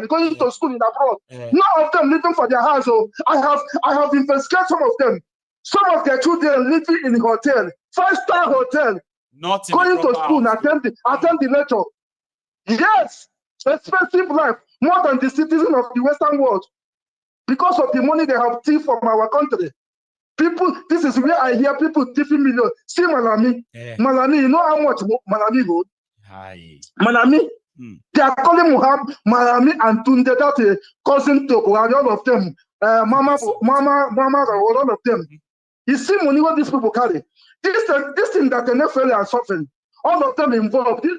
children going to school in abroad. None of them living for their house. So I have investigated some of them. Some of their children living in hotel, 5-star hotel, not going to school and attend the lecture. Yes, expensive life, more than the citizens of the Western world, because of the money they have thieved from our country. People, this is where I hear people thieving millions. See Malami. Malami, you know how much Malami hold? Malami, they are calling Muhammad, Malami and Tunde, that cousin to Buhari, all of them. Mama, all of them. You see money what these people carry. This thing that the NFL are suffering, all of them involved. The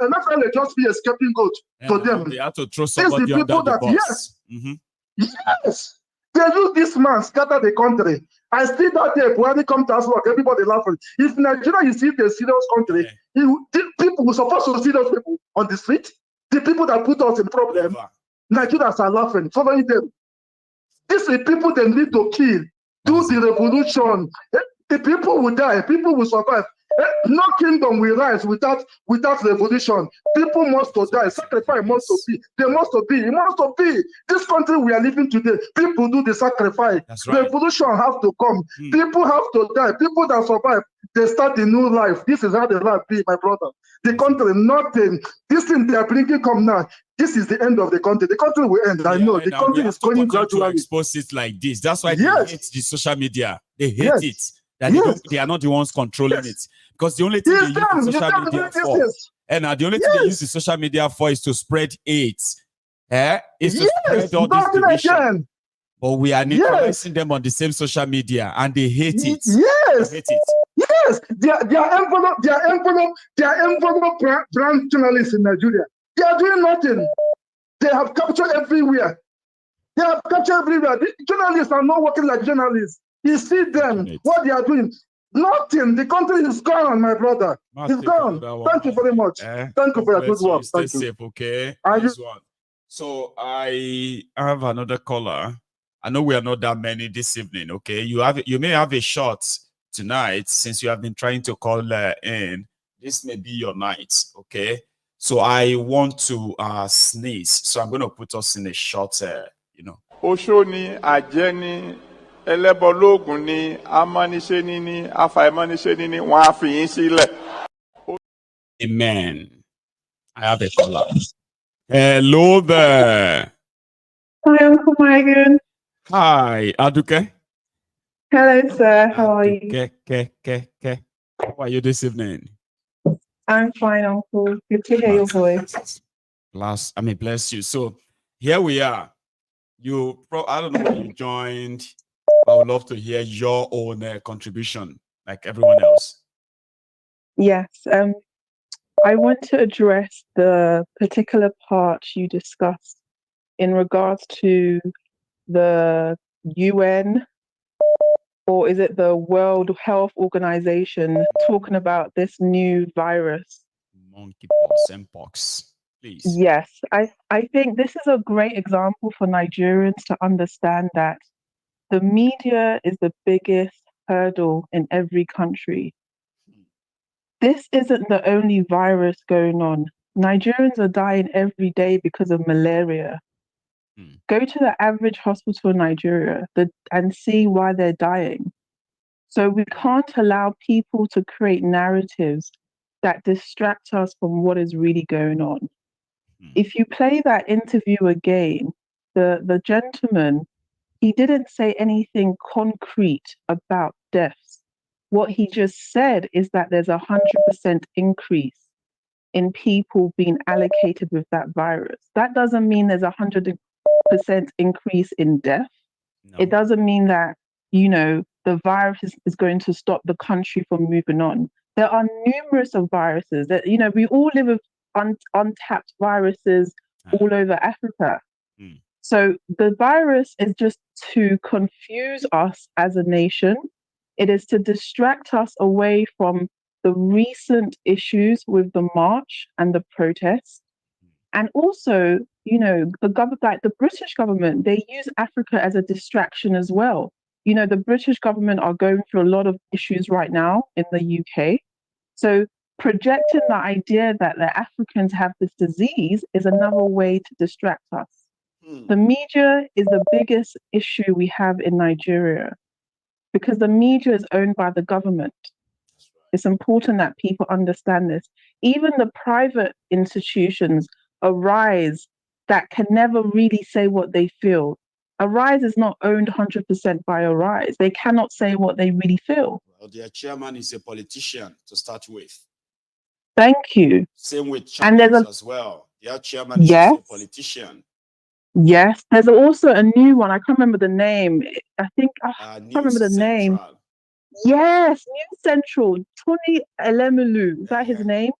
NFL may just be a scapegoat to them. They have to throw somebody under the bus. Yes, they use this man scatter the country. I still that day when he come to us work, everybody laughing. If Nigeria is the serious country, people were supposed to see those people on the street. The people that put us in problem, Nigerians are laughing, following them. These are people they need to kill. Do the revolution. The people will die. People will survive. No kingdom will rise without revolution. People must to die. Sacrifice must to be. They must to be. It must to be. This country we are living today, people do the sacrifice. Right. Revolution have to come. People have to die. People that survive, they start a new life. This is how the life be, my brother. The country, nothing. This thing they are bringing come now. This is the end of the country. The country will end. I know. The country is going gradually. To expose it like this. That's why they hate the social media. They hate it. That they are not the ones controlling it. Because the only thing they use the social media for, and the only thing they use the social media for is to spread hate. Is to spread all this division. But we are neutralizing them on the same social media, and they hate it. Yes, they hate it. Yes, they are envelope brand journalists in Nigeria. They are doing nothing. They have captured everywhere. The journalists are not working like journalists. You see them, what they are doing. Nothing. The country is gone, my brother. It's gone. Thank you very much. Thank you for your good work. Stay safe, okay? So I have another caller. I know we are not that many this evening, okay? You may have a shot tonight since you have been trying to call in. This may be your night, okay? So I want to sneeze. So I'm going to put us in a short, Oshoni, Ajeni, Elebologun ni, Amaniseni ni, Afaimaniseni ni, wọ́n á fi yín sílẹ̀. Amen. I have a caller. Hello there. Hi, Uncle Megan. Hi, Aduke. Hello, sir. How are you? How are you this evening? I'm fine, Uncle. Good to hear your voice. Bless you. So here we are. I don't know when you joined. I would love to hear your own contribution, like everyone else. Yes. I want to address the particular part you discussed in regards to the UN, or is it the World Health Organization, talking about this new virus? Monkeypox, Mpox, please. Yes, I think this is a great example for Nigerians to understand that the media is the biggest hurdle in every country. This isn't the only virus going on. Nigerians are dying every day because of malaria. Go to the average hospital in Nigeria and see why they're dying. So we can't allow people to create narratives that distract us from what is really going on. If you play that interview again, the gentleman, he didn't say anything concrete about deaths. What he just said is that there's 100% increase in people being allocated with that virus. That doesn't mean there's 100% increase in death. No. It doesn't mean that, the virus is going to stop the country from moving on. There are numerous of viruses that, we all live with untapped viruses all over Africa. So the virus is just to confuse us as a nation. It is to distract us away from the recent issues with the march and the protests. And also, the government, like the British government, they use Africa as a distraction as well. The British government are going through a lot of issues right now in the UK. So projecting the idea that the Africans have this disease is another way to distract us. The media is the biggest issue we have in Nigeria because the media is owned by the government. It's important that people understand this. Even the private institutions, Arise, that can never really say what they feel. Arise is not owned 100% by Arise. They cannot say what they really feel. Well, their chairman is a politician to start with. Thank you. Same with channels as well. Their chairman is also a politician. Yes, there's also a new one. I can't remember the name. I think I can't remember the name. Yes, News Central. Tony Elemelu, is that his name?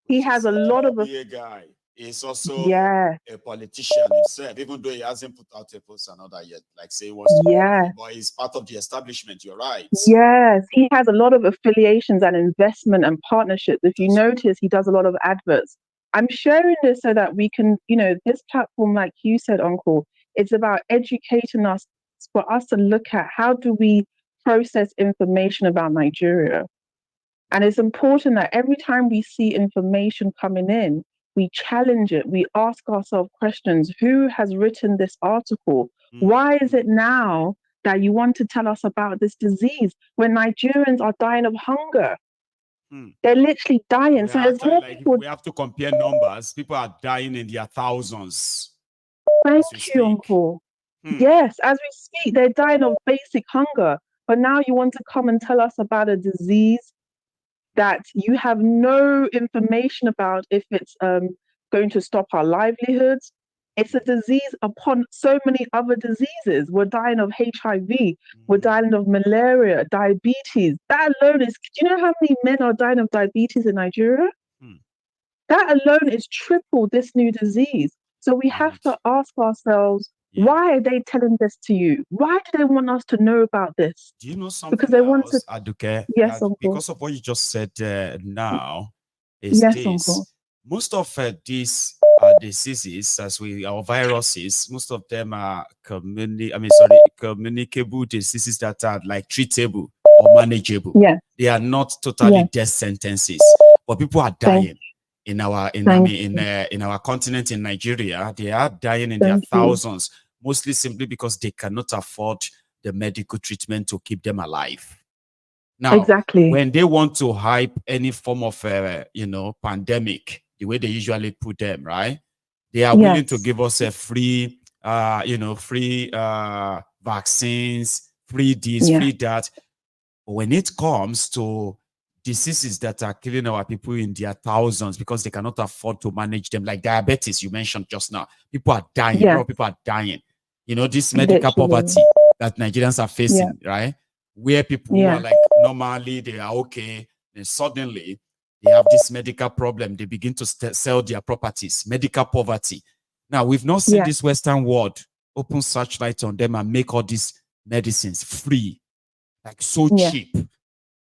He has a lot of a guy. He's also a politician himself, even though he hasn't put out a post and all that yet. Like say he wants to, but he's part of the establishment. You're right. Yes, he has a lot of affiliations and investment and partnerships. If you notice, he does a lot of adverts. I'm sharing this so that we can, this platform, like you said, Uncle, it's about educating us, for us to look at how do we process information about Nigeria. And it's important that every time we see information coming in, we challenge it. We ask ourselves questions. Who has written this article? Why is it now that you want to tell us about this disease when Nigerians are dying of hunger? They're literally dying. So there's more people. We have to compare numbers. People are dying in their thousands. Thank you, Uncle. Yes, as we speak, they're dying of basic hunger. But now you want to come and tell us about a disease that you have no information about if it's going to stop our livelihoods. It's a disease upon so many other diseases. We're dying of HIV. We're dying of malaria, diabetes. That alone is, do you know how many men are dying of diabetes in Nigeria? That alone is triple this new disease. So we have to ask ourselves, why are they telling this to you? Why do they want us to know about this? Do you know something because they want to. Aduke? Yes, Uncle. Because of what you just said now, is this. Uncle. Most of these diseases, our viruses, most of them are communicable diseases that are like treatable or manageable. Yeah. They are not totally death sentences, but people are dying. In our continent in Nigeria, they are dying in their thousands, mostly simply because they cannot afford the medical treatment to keep them alive. Now, when they want to hype any form of pandemic, the way they usually put them, right? They are willing to give us a free vaccines, free this, free that. But when it comes to diseases that are killing our people in their thousands because they cannot afford to manage them, like diabetes you mentioned just now. People are dying. A lot of people are dying. This medical poverty that Nigerians are facing, right? Where people who are like normally they are okay, and suddenly they have this medical problem. They begin to sell their properties. Medical poverty. Now we've not seen this Western world open searchlight on them and make all these medicines free, like so cheap.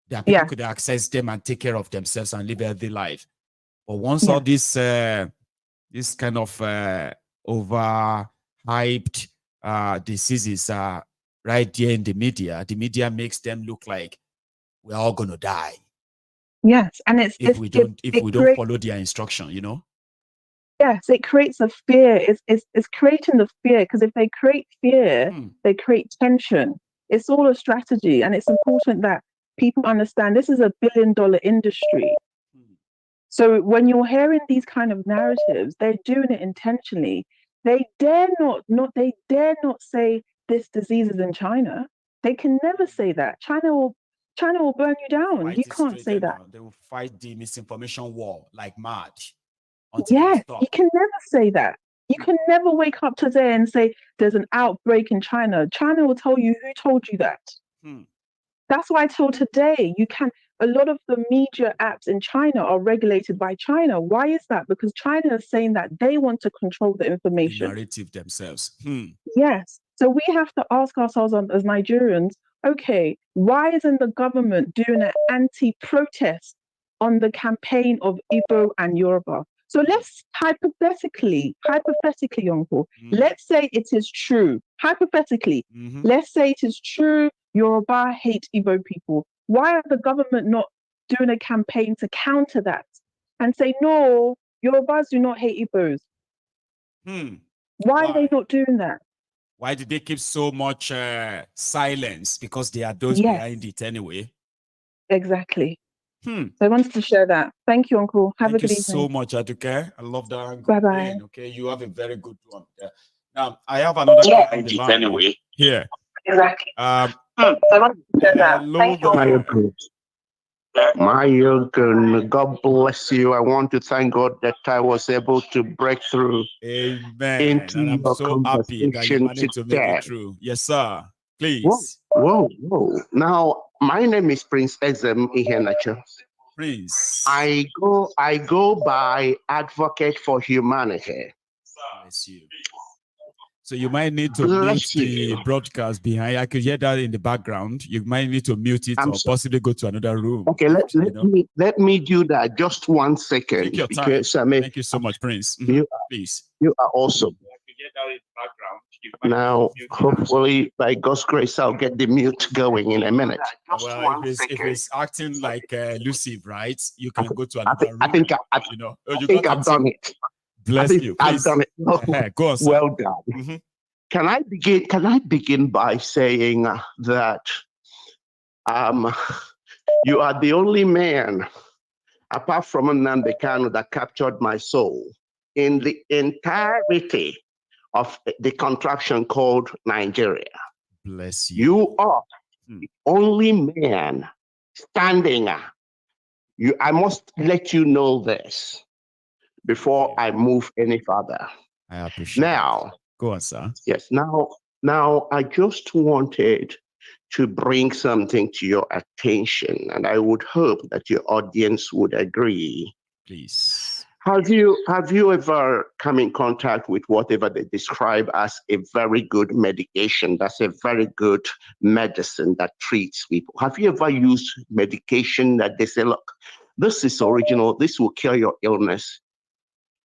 That people could access them and take care of themselves and live a healthy life. But once all this this kind of overhyped diseases are right there in the media makes them look like we're all gonna die. Yes, and if we don't follow their instruction, Yes, it creates a fear. It's creating the fear, because if they create fear, they create tension. It's all a strategy, and it's important that people understand this is a billion-dollar industry. So when you're hearing these kind of narratives, they're doing it intentionally. They dare not say this disease is in China. They can never say that. China will burn you down. You can't say that. They will fight the misinformation war like mad. Yes, you can never say that. You can never wake up today and say there's an outbreak in China. China will tell you who told you that. That's why till today, a lot of the media apps in China are regulated by China. Why is that? Because China is saying that they want to control the information. The narrative themselves. Yes. So we have to ask ourselves as Nigerians, okay, why isn't the government doing an anti-protest on the campaign of Igbo and Yoruba? So let's hypothetically, Uncle, let's say it is true. Hypothetically, let's say it is true Yoruba hate Igbo people. Why are the government not doing a campaign to counter that and say, no, Yorubas do not hate Igbos. Why are they not doing that? Why did they keep so much silence? Because they are those behind it anyway. Exactly. So I wanted to share that. Thank you, Uncle. Have a good evening. Thank you so much, Aduke. I love that angle. Bye-bye. Okay, you have a very good one. Now, I have another on the line anyway. Here. Exactly. So I wanted to share that. Thank you. My God bless you. I want to thank God that I was able to break through. Amen. And I'm so happy that you managed to make it through. Yes, sir. Please. Whoa. Now, my name is Prince Ezem Ihenacho. Prince. I go by Advocate for Humanity. Bless you. So you might need to mute the broadcast behind. I could hear that in the background. You might need to mute it or possibly go to another room. Okay, let me do that. Just 1 second. Take your time. Thank you so much, Prince. Please. You are awesome. Now, hopefully, by God's grace, I'll get the mute going in a minute. Well, if it's acting like elusive, right? You can go to another room. I think I've done it. Bless you. Please. I've done it. Go on, sir. Well done. Can I begin by saying that you are the only man, apart from Nnamdi Kanu, that captured my soul in the entirety of the contraption called Nigeria. Bless you. You are the only man standing. I must let you know this before I move any further. I appreciate it. Go on, sir. Yes. Now, I just wanted to bring something to your attention, and I would hope that your audience would agree. Please. Have you ever come in contact with whatever they describe as a very good medication? That's a very good medicine that treats people. Have you ever used medication that they say, look, this is original, this will cure your illness?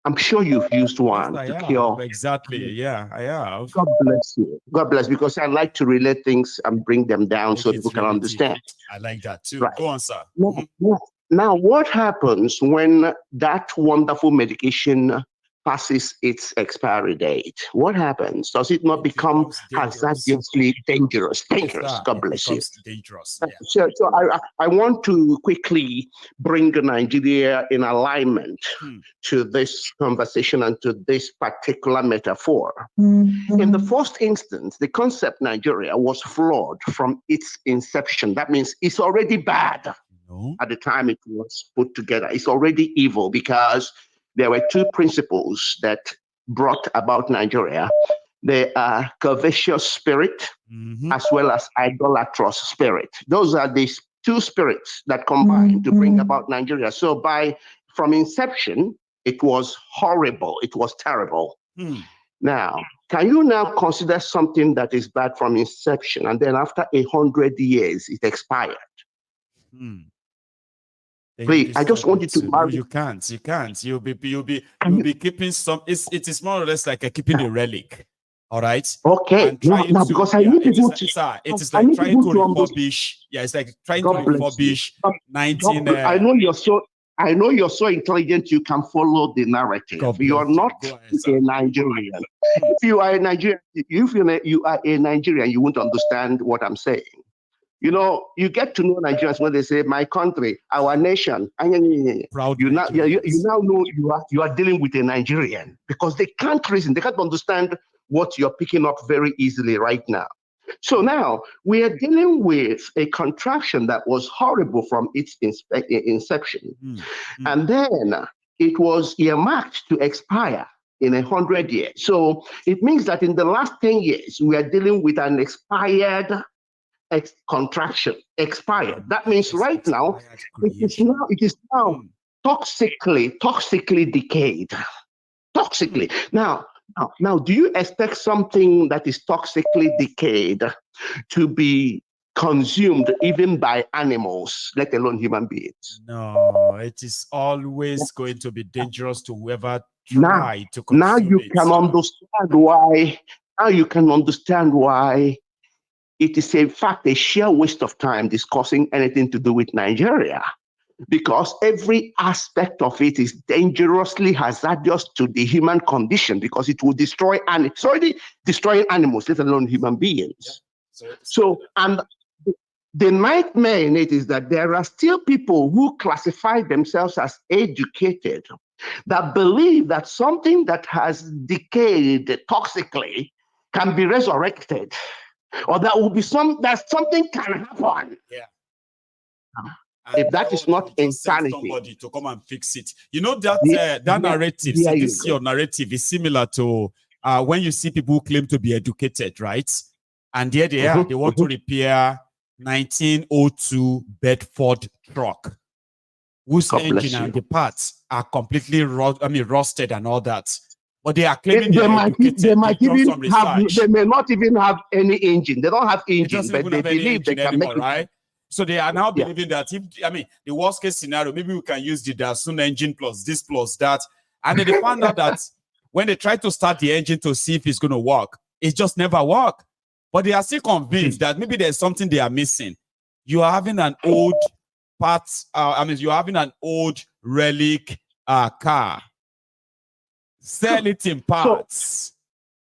I'm sure you've used one to cure. Exactly. Yeah, I have. God bless you. God bless, because I like to relate things and bring them down so people can understand. I like that too. Right. Go on, sir. Now, what happens when that wonderful medication passes its expiry date? What happens? Does it not become hazardously dangerous? Dangerous. God bless you. Dangerous. Yeah. So I want to quickly bring Nigeria in alignment to this conversation and to this particular metaphor. In the first instance, the concept Nigeria was flawed from its inception. That means it's already bad. At the time it was put together. It's already evil because there were two principles that brought about Nigeria. They are covetous spirit as well as idolatrous spirit. Those are the two spirits that combine to bring about Nigeria. So from inception, it was horrible. It was terrible. Now, can you now consider something that is bad from inception and then after 100 years, it expired? Please, I just want you to. No, you can't. You'll be keeping some. It is more or less like keeping a relic. All right. Okay. Now, because I need people to. It is like trying to refurbish. Yeah, it's like trying to refurbish 19. I know you're so intelligent. You can follow the narrative. You are not a Nigerian. If you are a Nigerian, you are a Nigerian, you won't understand what I'm saying. You know, you get to know Nigerians when they say "my country," "our nation." Proud you now know you are dealing with a Nigerian because they can't reason, they can't understand what you're picking up very easily right now. So now we are dealing with a contraction that was horrible from its inception, and then it was earmarked to expire in 100 years. So it means that in the last 10 years we are dealing with an expired contraction. Expired. That means right now it is now toxically decayed. Toxically. Now, do you expect something that is toxically decayed to be consumed even by animals, let alone human beings? No, it is always going to be dangerous to whoever try to consume now you it. Can understand why. Now you can understand why it is in fact a sheer waste of time discussing anything to do with Nigeria. because every aspect of it is dangerously hazardous to the human condition because it will destroy, and it's already destroying animals, let alone human beings. So, and the nightmare in it is that there are still people who classify themselves as educated that believe that something that has decayed toxically can be resurrected, or that will be that something can happen. Yeah. If that is not insanity, somebody to come and fix it. You know that that narrative. See, this your narrative is similar to when you see people who claim to be educated, right? And there they are. They want to repair 1902 Bedford truck, whose engine and the parts are completely rusted and all that. But they are claiming they might even have. They may not even have any engine. They don't have engine, but they believe they can make it. Right? So they are now believing that if, the worst case scenario, maybe we can use the Dasun engine plus this plus that. And then they found out that when they try to start the engine to see if it's going to work, it just never works. But they are still convinced that maybe there's something they are missing. You are having an old you're having an old relic car. Sell it in parts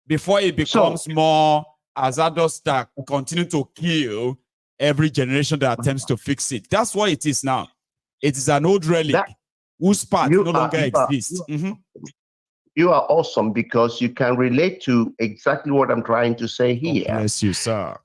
before it becomes more hazardous that continue to kill every generation that attempts to fix it. That's what it is now. It is an old relic whose part no longer exists. You are awesome because you can relate to exactly what I'm trying to say here. God bless you, sir.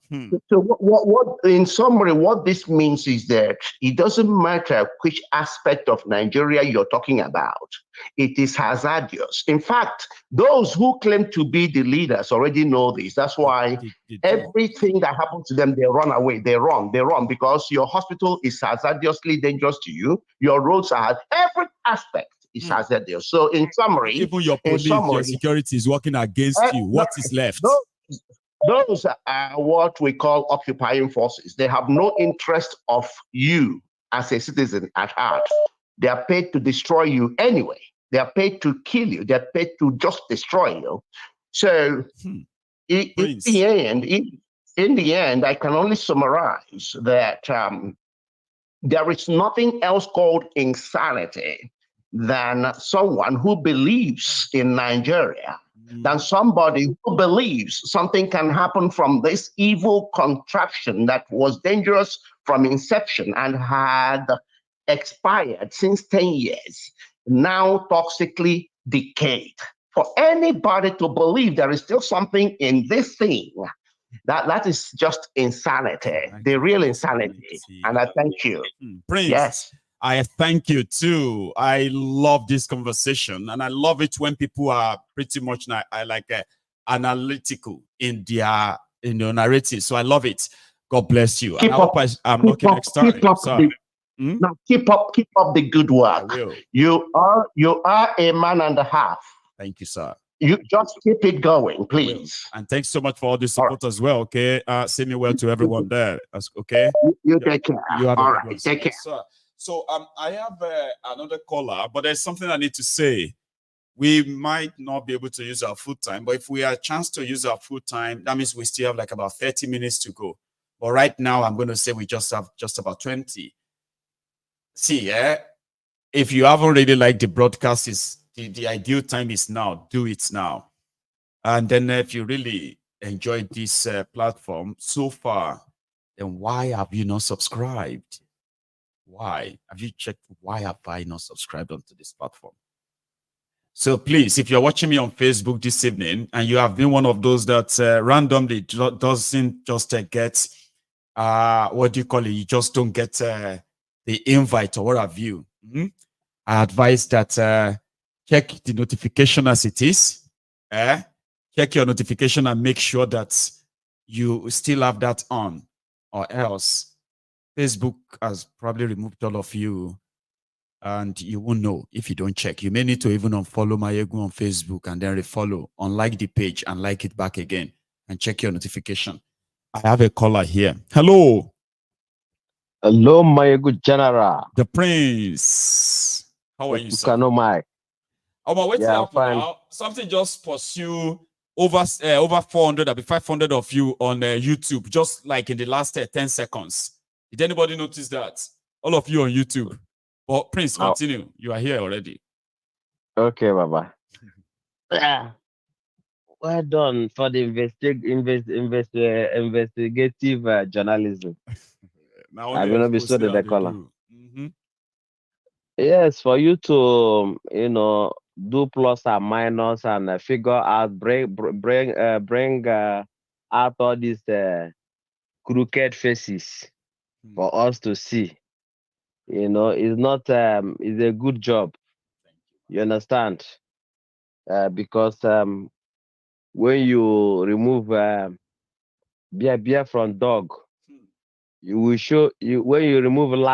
So what in summary, what this means is that it doesn't matter which aspect of Nigeria you're talking about. It is hazardous. In fact, those who claim to be the leaders already know this. That's why everything that happens to them, they run away. They run because your hospital is hazardously dangerous to you. Your roads are every aspect. Is hazardous. So in summary, even your police, your security is working against you. What is left? Those are what we call occupying forces. They have no interest of you as a citizen at heart. They are paid to destroy you anyway. They are paid to kill you. They are paid to just destroy you. So in the end, I can only summarize that there is nothing else called insanity than someone who believes in Nigeria, than somebody who believes something can happen from this evil contraption that was dangerous from inception and had expired since 10 years, now toxically decayed. For anybody to believe there is still something in this thing, that is just insanity, the real insanity. And I thank you. Prince. Yes. I thank you too. I love this conversation, and I love it when people are pretty much analytical in their narrative. So I love it. God bless you. And I hope I'm lucky next time. Now keep up the good work. You are a man and a half. Thank you, sir. You just keep it going, please. And thanks so much for all the support as well. Okay. Say me well to everyone there. That's okay. You take care. You have all right. Take care. Sir. So I have another caller, but there's something I need to say. We might not be able to use our full time, but if we have a chance to use our full time, that means we still have like about 30 minutes to go. But right now, I'm going to say we just have just about 20. See, if you haven't really liked the broadcast, the ideal time is now. Do it now. And then if you really enjoyed this platform so far, then why have you not subscribed? Why have you checked? Why have I not subscribed onto this platform? So please, if you're watching me on Facebook this evening and you have been one of those that randomly doesn't just get what do you call it? You just don't get the invite or what have you. I advise that check the notification as it is. Check your notification and make sure that you still have that on, or else Facebook has probably removed all of you and you won't know if you don't check. You may need to even unfollow Mayegu on Facebook and then refollow, unlike the page and like it back again and check your notification. I have a caller here. Hello. Hello, Mayegu General. The Prince. How are you, sir? Oh, my wait till now. Something just pursue over 400, I'll be 500 of you on YouTube, just like in the last 10 seconds. Did anybody notice that? All of you on YouTube. But Prince, continue. You are here already. Okay, Baba. Well done for the investigative journalism. I'm gonna be so the color. Yes, for you to do plus and minus and figure out bring out all these crooked faces for us to see. It's not it's a good job. You understand? Because when you remove beer from dog, you will show you when you remove lion